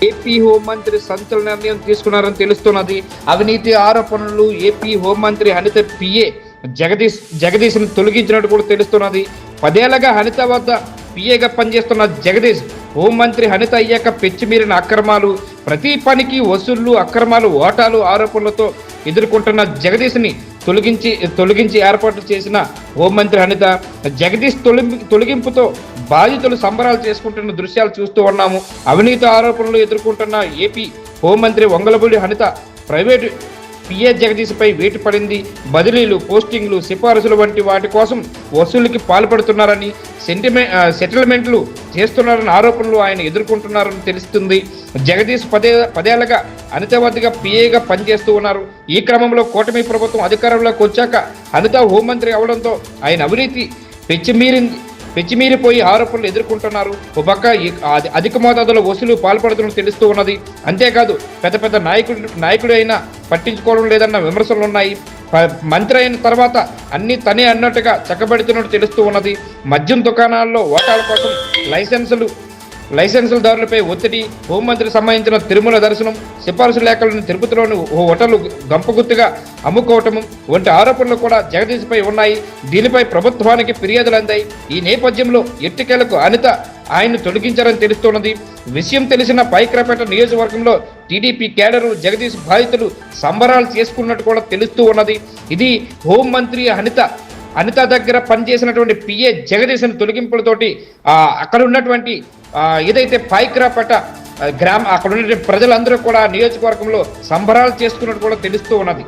AP హోంమంత్రి సంచలన నిర్ణయం తీసుకున్నారని తెలుస్తున్నది. అవినీతి ఆరోపణలు ఏపీ హోంమంత్రి అనిత పిఏ జగదీష్ను తొలగించినట్టు కూడా తెలుస్తున్నది. 10 ఏళ్లుగా అనిత వద్ద పిఏగా పనిచేస్తున్న జగదీష్ హోంమంత్రి అనిత అయ్యాక పెచ్చిమీరిన అక్రమాలు, ప్రతి పనికి వసూళ్లు, అక్రమాలు, ఓటాలు ఆరోపణలతో ఎదుర్కొంటున్న జగదీష్ని తొలగించి ఏర్పాటు చేసిన హోంమంత్రి అనిత జగదీష్ తొలగింపుతో బాధితులు సంబరాలు చేసుకుంటున్న దృశ్యాలు చూస్తూ ఉన్నాము. అవినీతి ఆరోపణలు ఎదుర్కొంటున్న ఏపీ హోంమంత్రి వంగలపూడి అనిత ప్రైవేటు పిఏ జగదీష్పై వేటు పడింది. బదిలీలు, పోస్టింగ్లు, సిఫారసులు వంటి వాటి కోసం వసూలుకి పాల్పడుతున్నారని, సెటిల్మెంట్లు చేస్తున్నారని ఆరోపణలు ఆయన ఎదుర్కొంటున్నారని తెలుస్తుంది. జగదీష్ 10 ఏళ్లుగా అనిత వద్దగా పిఏగా పనిచేస్తూ ఉన్నారు. ఈ క్రమంలో కూటమి ప్రభుత్వం అధికారంలోకి వచ్చాక అనిత హోంమంత్రి అవడంతో ఆయన అవినీతి పెచ్చిమీరిపోయి ఆరోపణలు ఎదుర్కొంటున్నారు. ఒక పక్క అధిక మోతాదులో వసూలు పాల్పడుతున్నట్టు తెలుస్తూ ఉన్నది. అంతేకాదు పెద్ద నాయకుడు అయినా పట్టించుకోవడం లేదన్న విమర్శలు ఉన్నాయి. మంత్రి అయిన తర్వాత అన్ని తనే అన్నట్టుగా చక్కబెడుతున్నట్టు తెలుస్తూ ఉన్నది. మద్యం దుకాణాల్లో ఓటాల కోసం లైసెన్సులదారులపై ఒత్తిడి, హోంమంత్రికి సంబంధించిన తిరుమల దర్శనం, సిఫార్సు లేఖలను తిరుపతిలోని హోటళ్లు గంపగుత్తుగా అమ్ముకోవటం వంటి ఆరోపణలు కూడా జగదీష్పై ఉన్నాయి. దీనిపై ప్రభుత్వానికి ఫిర్యాదులు అందాయి. ఈ నేపథ్యంలో ఎట్టికేలకు అనిత ఆయన్ను తొలగించారని తెలుస్తున్నది. విషయం తెలిసిన పైక్రాపేట నియోజకవర్గంలో టీడీపీ కేడరు జగదీష్ బాధితులు సంబరాలు చేసుకున్నట్టు కూడా తెలుస్తూ ఉన్నది. ఇది హోంమంత్రి అనిత దగ్గర పనిచేసినటువంటి పిఏ జగదీశన్ తొలగింపులతోటి అక్కడ ఉన్నటువంటి ఏదైతే పైక్రాపేట అక్కడ ఉన్న ప్రజలందరూ కూడా నియోజకవర్గంలో సంబరాలు చేసుకున్నట్టు కూడా తెలుస్తూ ఉన్నది.